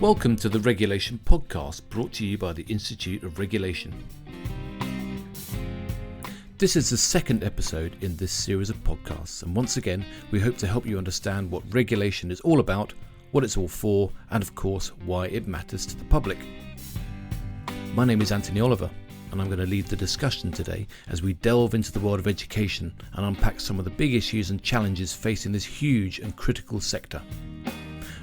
Welcome to the Regulation Podcast, brought to you by the Institute of Regulation. This is the second episode in this series of podcasts, and once again we hope to help you understand what regulation is all about, what it's all for, and of course why it matters to the public. My name is Anthony Oliver, and I'm going to lead the discussion today as we delve into the world of education and unpack some of the big issues and challenges facing this huge and critical sector.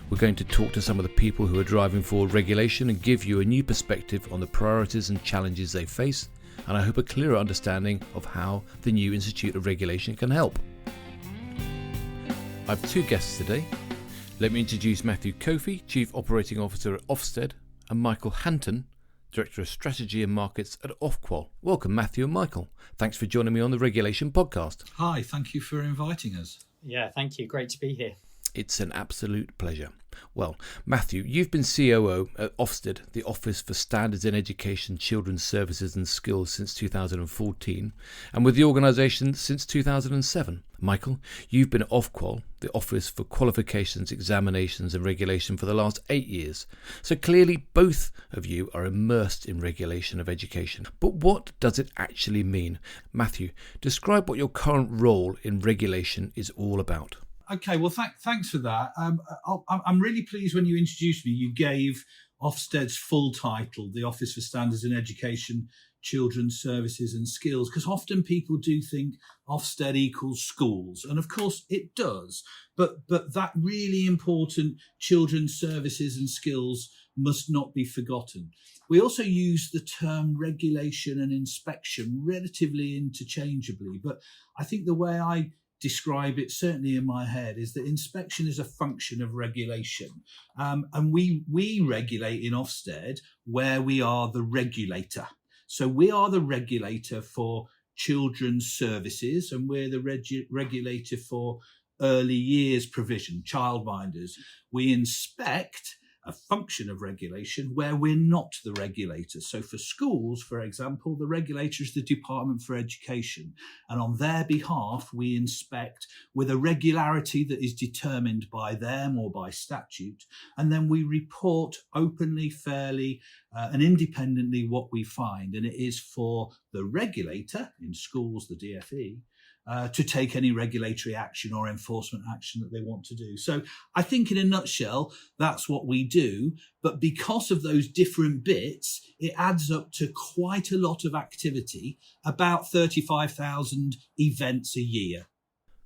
We're going to talk to some of the people who are driving forward regulation and give you a new perspective on the priorities and challenges they face, and I hope a clearer understanding of how the new Institute of Regulation can help. I have two guests today. Let me introduce Matthew Coffey, Chief Operating Officer at Ofsted, and Michael Hanton, Director of Strategy and Markets at Ofqual. Welcome, Matthew and Michael. Thanks for joining me on the Regulation Podcast. Hi, thank you for inviting us. Yeah, thank you. Great to be here. It's an absolute pleasure. Well, Matthew, you've been COO at Ofsted, the Office for Standards in Education, Children's Services and Skills, since 2014, and with the organisation since 2007. Michael, you've been at Ofqual, the Office for Qualifications, Examinations and Regulation, for the last 8 years. So clearly both of you are immersed in regulation of education. But what does it actually mean? Matthew, describe what your current role in regulation is all about. Okay, well, thanks for that. I'm really pleased when you introduced me, you gave Ofsted's full title, the Office for Standards in Education, Children's Services and Skills, because often people do think Ofsted equals schools, and of course it does, but that really important children's services and skills must not be forgotten. We also use the term regulation and inspection relatively interchangeably, but I think the way I describe it, certainly in my head, is that inspection is a function of regulation. And we regulate in Ofsted where we are the regulator. So we are the regulator for children's services, and we're the regulator for early years provision, childminders. We inspect, a function of regulation, where we're not the regulator. So for schools, for example, the regulator is the Department for Education, and on their behalf we inspect with a regularity that is determined by them or by statute, and then we report openly, fairly and independently what we find, and it is for the regulator, in schools the DfE, to take any regulatory action or enforcement action that they want to do. So I think in a nutshell, that's what we do. But because of those different bits, it adds up to quite a lot of activity, about 35,000 events a year.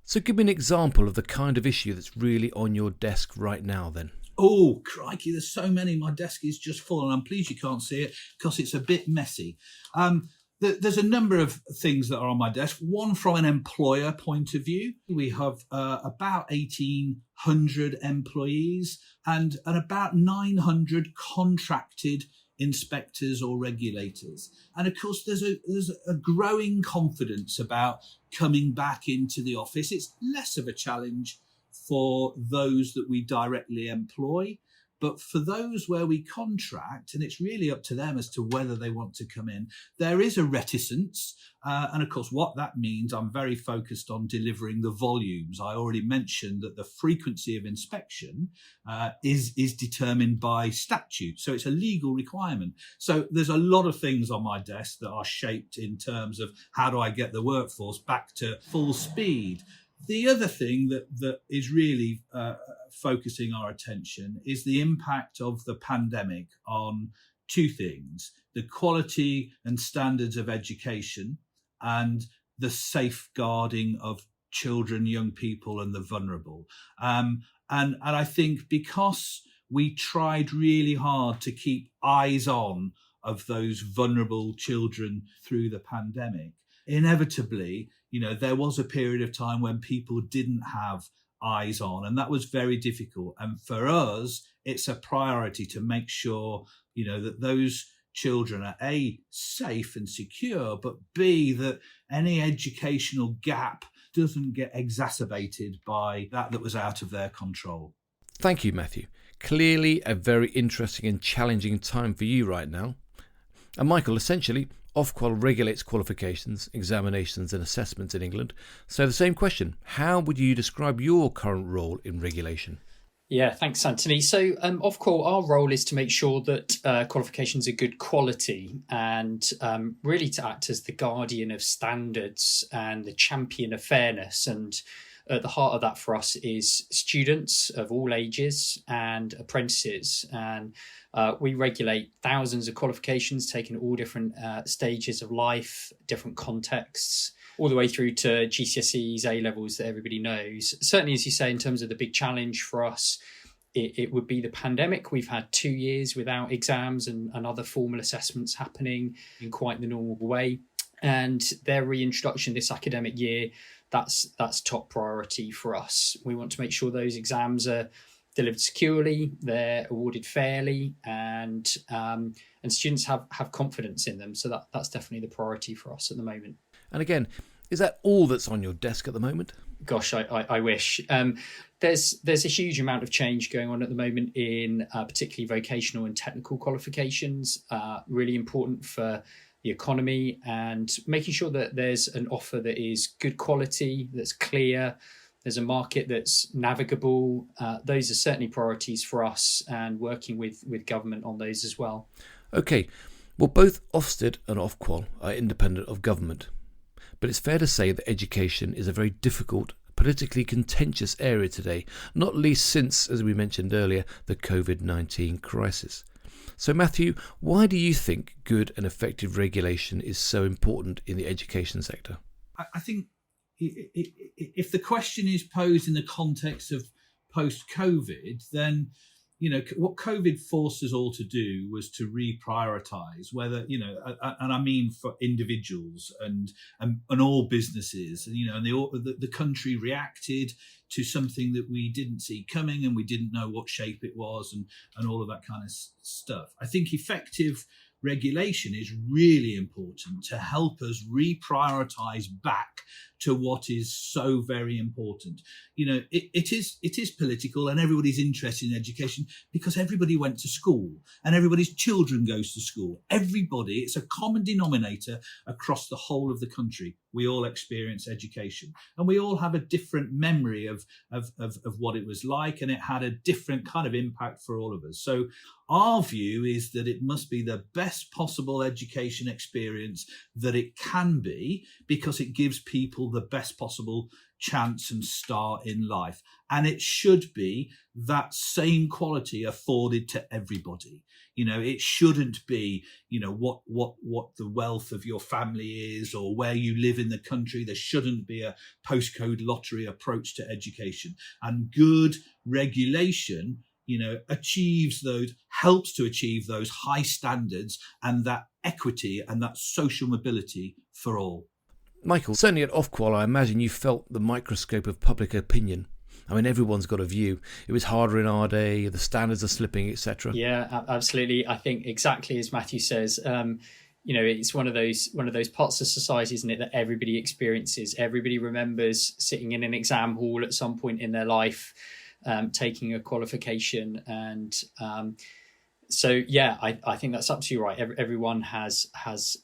So give me an example of the kind of issue that's really on your desk right now then. Oh, crikey, there's so many. My desk is just full, and I'm pleased you can't see it because it's a bit messy. There's a number of things that are on my desk. One, from an employer point of view, we have about 1,800 employees and about 900 contracted inspectors or regulators. And of course, there's a growing confidence about coming back into the office. It's less of a challenge for those that we directly employ. But for those where we contract, and it's really up to them as to whether they want to come in, there is a reticence. And of course, what that means, I'm very focused on delivering the volumes. I already mentioned that the frequency of inspection is determined by statute. So it's a legal requirement. So there's a lot of things on my desk that are shaped in terms of how do I get the workforce back to full speed. The other thing that is really focusing our attention is the impact of the pandemic on two things: the quality and standards of education and the safeguarding of children, young people and the vulnerable. And I think because we tried really hard to keep eyes on of those vulnerable children through the pandemic, inevitably, there was a period of time when people didn't have eyes on, and that was very difficult. And for us, it's a priority to make sure, that those children are A, safe and secure, but B, that any educational gap doesn't get exacerbated by that was out of their control. Thank you, Matthew. Clearly a very interesting and challenging time for you right now. And Michael, essentially, Ofqual regulates qualifications, examinations and assessments in England. So the same question, how would you describe your current role in regulation? Yeah, thanks, Anthony. So, Ofqual, our role is to make sure that qualifications are good quality and really to act as the guardian of standards and the champion of fairness. And at the heart of that for us is students of all ages and apprentices. And we regulate thousands of qualifications taken at all different stages of life, different contexts, all the way through to GCSEs, A-levels that everybody knows. Certainly, as you say, in terms of the big challenge for us, it would be the pandemic. We've had 2 years without exams and other formal assessments happening in quite the normal way. And their reintroduction this academic year, that's top priority for us. We want to make sure those exams are delivered securely, they're awarded fairly, and students have confidence in them. So that's definitely the priority for us at the moment. And again, is that all that's on your desk at the moment? Gosh, I wish. There's a huge amount of change going on at the moment in particularly vocational and technical qualifications, really important for the economy, and making sure that there's an offer that is good quality, that's clear, there's a market that's navigable. Those are certainly priorities for us, and working with government on those as well. Okay, well, both Ofsted and Ofqual are independent of government. But it's fair to say that education is a very difficult, politically contentious area today, not least since, as we mentioned earlier, the COVID-19 crisis. So Matthew, why do you think good and effective regulation is so important in the education sector? I think if the question is posed in the context of post-COVID, then what COVID forced us all to do was to reprioritize whether, and I mean for individuals and all businesses, and the country reacted to something that we didn't see coming, and we didn't know what shape it was, and all of that kind of stuff. I think effective regulation is really important to help us reprioritize back to what is so very important. It is political, and everybody's interested in education because everybody went to school and everybody's children goes to school. Everybody, it's a common denominator across the whole of the country. We all experience education, and we all have a different memory of what it was like, and it had a different kind of impact for all of us. So our view is that it must be the best possible education experience that it can be, because it gives people the best possible chance and start in life. And it should be that same quality afforded to everybody. It shouldn't be, what the wealth of your family is or where you live in the country. There shouldn't be a postcode lottery approach to education. And good regulation, helps to achieve those high standards and that equity and that social mobility for all. Michael, certainly at Ofqual, I imagine you felt the microscope of public opinion. I mean, everyone's got a view. It was harder in our day, the standards are slipping, etc. Yeah, absolutely. I think exactly as Matthew says, it's one of those parts of society, isn't it, that everybody experiences. Everybody remembers sitting in an exam hall at some point in their life, taking a qualification. And I think that's absolutely right. Everyone has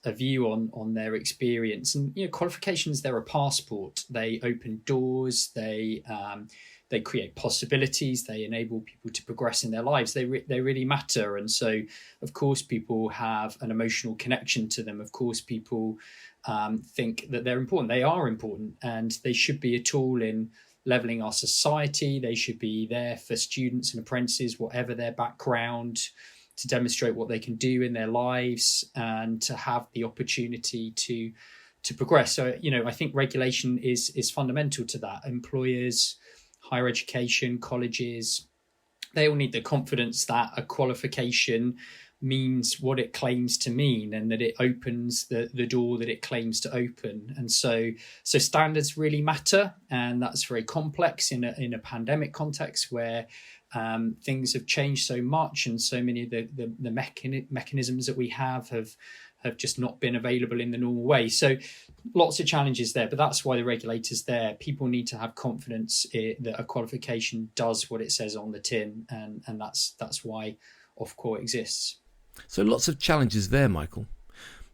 a view on their experience, and qualifications, they're a passport. They open doors. They create possibilities. They enable people to progress in their lives. They really matter, and so of course people have an emotional connection to them. Of course people think that they're important. They are important, and they should be a tool in levelling our society. They should be there for students and apprentices, whatever their background, to demonstrate what they can do in their lives and to have the opportunity to progress. So, I think regulation is fundamental to that. Employers, higher education, colleges, they all need the confidence that a qualification means what it claims to mean, and that it opens the door that it claims to open. And so standards really matter, and that's very complex in a pandemic context where things have changed so much, and so many of the mechanisms that we have just not been available in the normal way. So lots of challenges there, but that's why the regulator's there. People need to have confidence that a qualification does what it says on the tin, and that's why Ofqual exists. So lots of challenges there, Michael.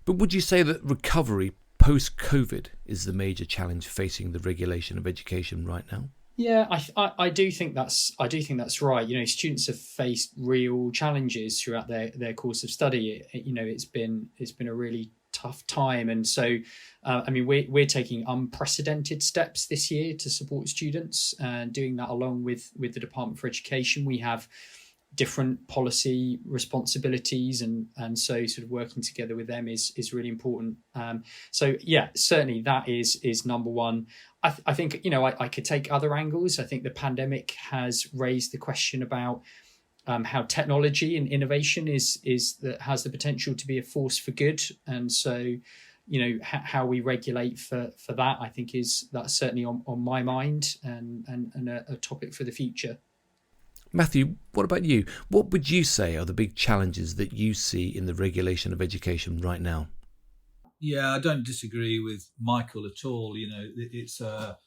But would you say that recovery post-COVID is the major challenge facing the regulation of education right now? Yeah, I do think that's right. Students have faced real challenges throughout their course of study. It's been a really tough time, and so we're taking unprecedented steps this year to support students, and doing that along with the Department for Education. We have different policy responsibilities, and so sort of working together with them is really important. So yeah, certainly that is number one. I think I could take other angles. I think the pandemic has raised the question about how technology and innovation has the potential to be a force for good, and so how we regulate for that, I think that's certainly on my mind, and a topic for the future. Matthew, what about you? What would you say are the big challenges that you see in the regulation of education right now? Yeah, I don't disagree with Michael at all. It's a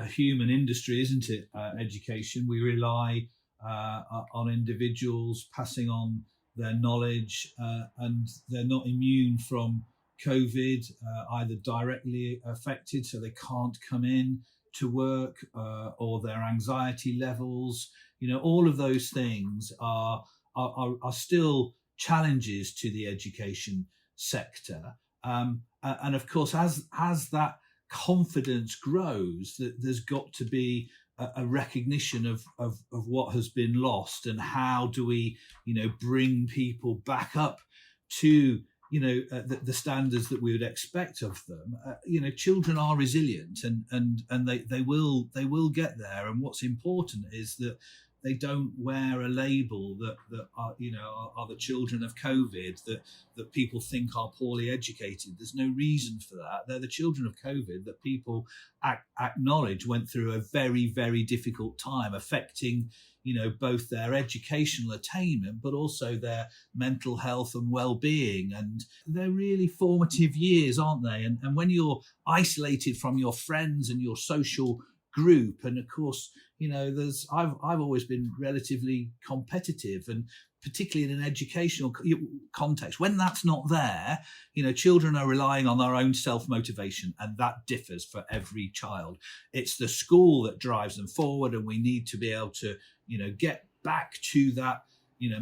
human industry, isn't it? Education. We rely on individuals passing on their knowledge, and they're not immune from COVID, either directly affected, so they can't come in to work, or their anxiety levels. All of those things are still challenges to the education sector, and of course, as that confidence grows, that there's got to be a recognition of what has been lost, and how do we bring people back up to the standards that we would expect of them. Children are resilient, and they will get there. And what's important is that they don't wear a label that are the children of COVID, that people think are poorly educated. There's no reason for that. They're the children of COVID that people acknowledge went through a very, very difficult time, affecting both their educational attainment, but also their mental health and well-being. And they're really formative years, aren't they? And when you're isolated from your friends and your social group, and of course, I've always been relatively competitive, and particularly in an educational context, when that's not there, children are relying on their own self-motivation, and that differs for every child. It's the school that drives them forward, and we need to be able to get back to that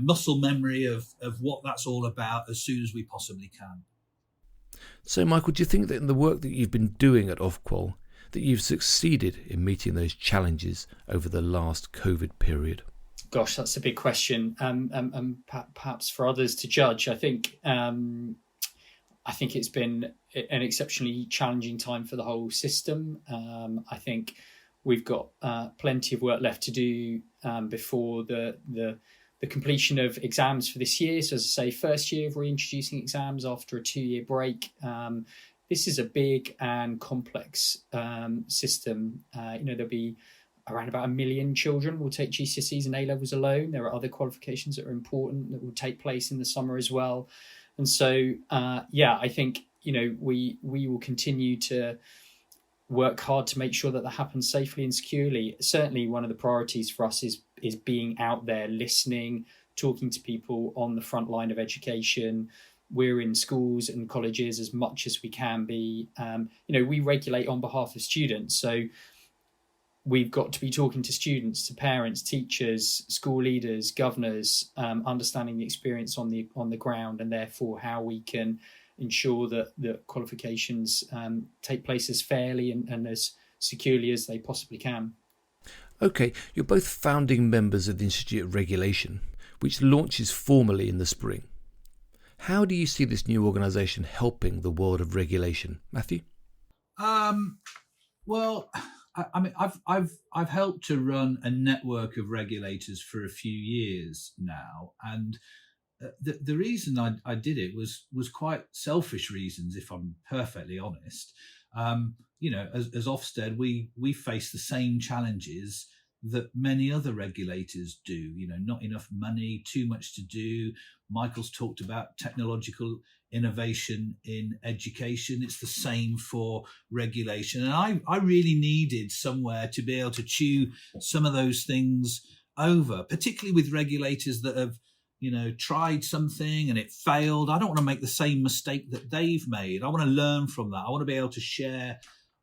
muscle memory of what that's all about as soon as we possibly can. So Michael, do you think that in the work that you've been doing at Ofqual, that you've succeeded in meeting those challenges over the last COVID period? Gosh, that's a big question, perhaps for others to judge. I think it's been an exceptionally challenging time for the whole system. I think we've got plenty of work left to do before the completion of exams for this year. So as I say, first year of reintroducing exams after a 2-year break. This is a big and complex system. There'll be around about 1 million children will take GCSEs and A-levels alone. There are other qualifications that are important that will take place in the summer as well. And so, I think, we will continue to work hard to make sure that happens safely and securely. Certainly one of the priorities for us is being out there, listening, talking to people on the front line of education. We're in schools and colleges as much as we can be. We regulate on behalf of students. So we've got to be talking to students, to parents, teachers, school leaders, governors, understanding the experience on the ground, and therefore how we can ensure that the qualifications take place as fairly and as securely as they possibly can. Okay, you're both founding members of the Institute of Regulation, which launches formally in the spring. How do you see this new organisation helping the world of regulation, Matthew? Well, I've helped to run a network of regulators for a few years now, and the reason I did it was quite selfish reasons, if I'm perfectly honest. As Ofsted, we face the same challenges that many other regulators do. Not enough money, too much to do. Michael's talked about technological innovation in education. It's the same for regulation. And I really needed somewhere to be able to chew some of those things over, particularly with regulators that have, tried something and it failed. I don't want to make the same mistake that they've made. I want to learn from that. I want to be able to share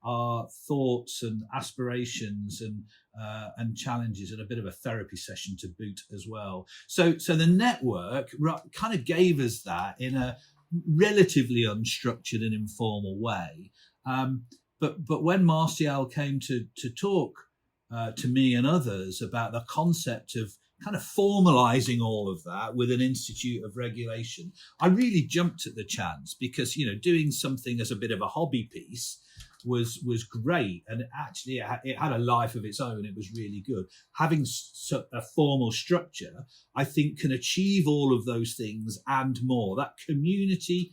our thoughts and aspirations and challenges, and a bit of a therapy session to boot as well. So the network kind of gave us that in a relatively unstructured and informal way. But when Martial came to talk to me and others about the concept of kind of formalizing all of that with an institute of regulation, I really jumped at the chance, because, doing something as a bit of a hobby piece was great. And actually it had a life of its own. It was really good. Having a formal structure, I think, can achieve all of those things and more. That community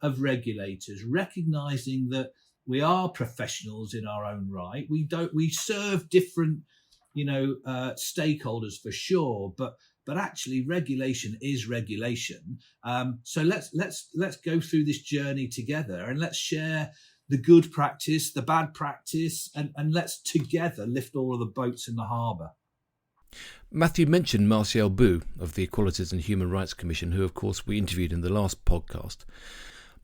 of regulators, recognizing that we are professionals in our own right. We serve different, stakeholders for sure, but actually regulation is regulation. So let's go through this journey together, and let's share the good practice, the bad practice, and let's together lift all of the boats in the harbour. Matthew mentioned Martial Bou of the Equalities and Human Rights Commission, who of course we interviewed in the last podcast.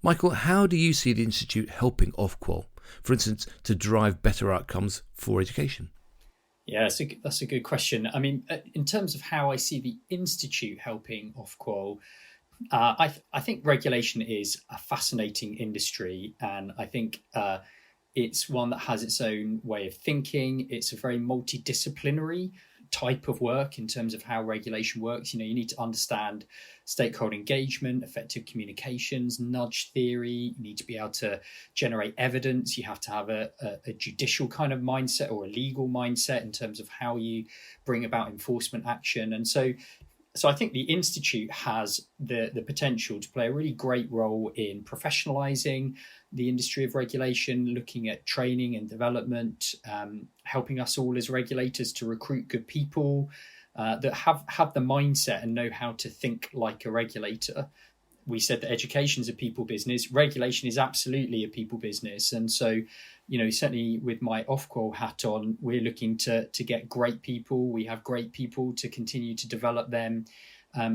Michael, how do you see the Institute helping Ofqual, for instance, to drive better outcomes for education? Yeah, that's a good question. I mean, in terms of how I see the Institute helping Ofqual, I think regulation is a fascinating industry, and I think it's one that has its own way of thinking. It's a very multidisciplinary type of work in terms of how regulation works. You need to understand stakeholder engagement, effective communications, nudge theory. You need to be able to generate evidence. You have to have a judicial kind of mindset or a legal mindset in terms of how you bring about enforcement action. And so I think the Institute has the potential to play a really great role in professionalising the industry of regulation, looking at training and development, helping us all as regulators to recruit good people that have the mindset and know how to think like a regulator. We said that education is a people business. Regulation is absolutely a people business. And so, certainly with my Ofqual hat on, we're looking to get great people. We have great people to continue to develop them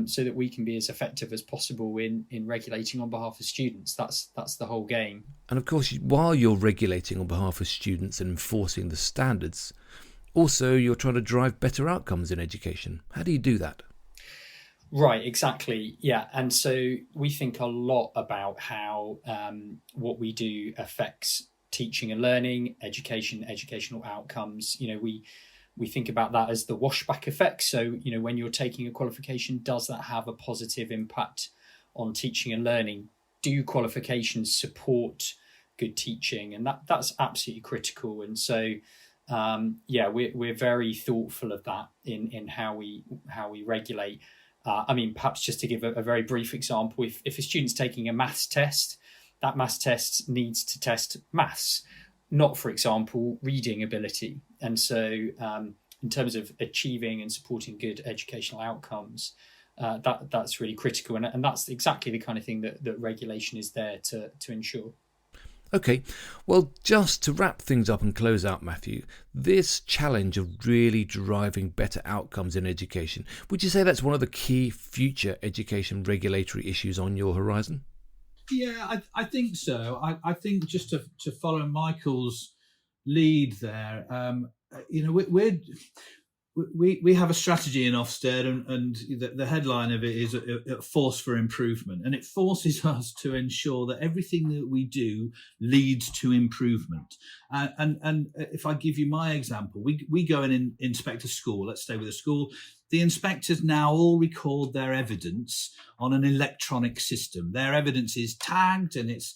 so that we can be as effective as possible in regulating on behalf of students. That's the whole game. And of course, while you're regulating on behalf of students and enforcing the standards, also you're trying to drive better outcomes in education. How do you do that? Right, exactly. Yeah. And so we think a lot about how what we do affects teaching and learning, educational outcomes. We think about that as the washback effect. So, when you're taking a qualification, does that have a positive impact on teaching and learning? Do qualifications support good teaching? And that's absolutely critical. And so, we're very thoughtful of that in how we regulate. Perhaps just to give a very brief example, if a student's taking a maths test, that maths test needs to test maths, not, for example, reading ability. And so in terms of achieving and supporting good educational outcomes, that's really critical. And that's exactly the kind of thing that regulation is there to ensure. Okay, well, just to wrap things up and close out, Matthew, this challenge of really driving better outcomes in education, would you say that's one of the key future education regulatory issues on your horizon? Yeah, I think so. I think just to follow Michael's lead there, we have a strategy in Ofsted, and the headline of it is a force for improvement, and it forces us to ensure that everything that we do leads to improvement. And if I give you my example, we go and inspect a school. Let's stay with a school. The inspectors now all record their evidence on an electronic system. Their evidence is tagged and it's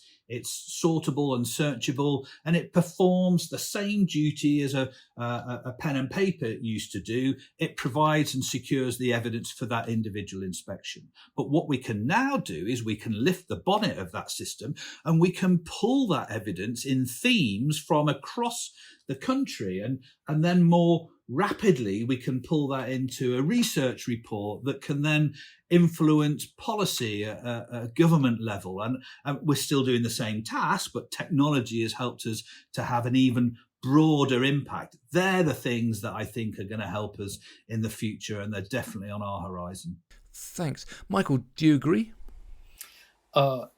sortable and searchable, and it performs the same duty as a pen and paper used to do. It provides and secures the evidence for that individual inspection. But what we can now do is we can lift the bonnet of that system and we can pull that evidence in themes from across the country, and then more rapidly we can pull that into a research report that can then influence policy at a government level. And we're still doing the same task, but technology has helped us to have an even broader impact. They're the things that I think are going to help us in the future, and they're definitely on our horizon. Thanks. Michael, do you agree?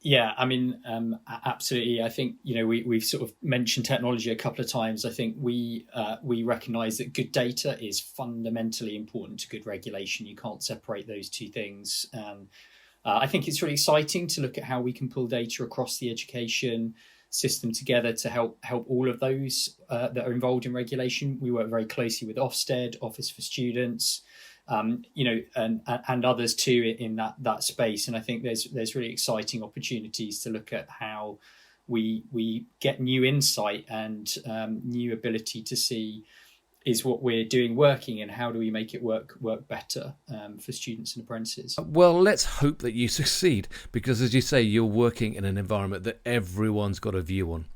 Yeah, I mean, absolutely. I think, we've sort of mentioned technology a couple of times. I think we recognise that good data is fundamentally important to good regulation. You can't separate those two things. And I think it's really exciting to look at how we can pull data across the education system together to help all of those that are involved in regulation. We work very closely with Ofsted, Office for Students, and others too in that space. And I think there's really exciting opportunities to look at how we get new insight and new ability to see, is what we're doing working, and how do we make it work better for students and apprentices? Well, let's hope that you succeed, because as you say, you're working in an environment that everyone's got a view on.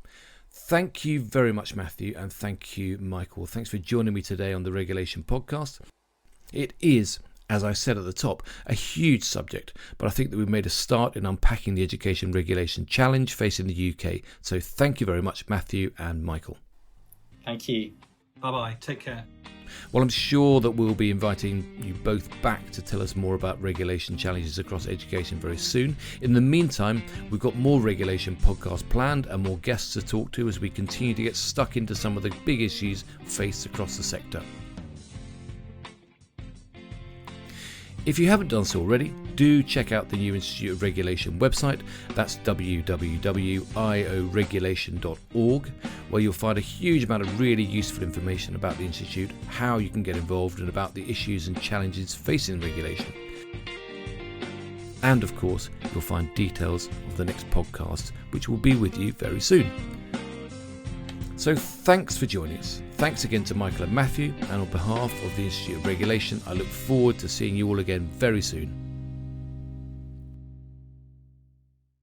Thank you very much, Matthew, and thank you, Michael. Thanks for joining me today on the Regulation Podcast. It is, as I said at the top, a huge subject, but I think that we've made a start in unpacking the education regulation challenge facing the UK. So thank you very much, Matthew and Michael. Thank you. Bye-bye. Take care. Well, I'm sure that we'll be inviting you both back to tell us more about regulation challenges across education very soon. In the meantime, we've got more regulation podcasts planned and more guests to talk to as we continue to get stuck into some of the big issues faced across the sector. If you haven't done so already, do check out the new Institute of Regulation website. That's www.ioregulation.org, where you'll find a huge amount of really useful information about the Institute, how you can get involved, and about the issues and challenges facing regulation. And of course, you'll find details of the next podcast, which will be with you very soon. So thanks for joining us. Thanks again to Michael and Matthew, and on behalf of the Institute of Regulation, I look forward to seeing you all again very soon.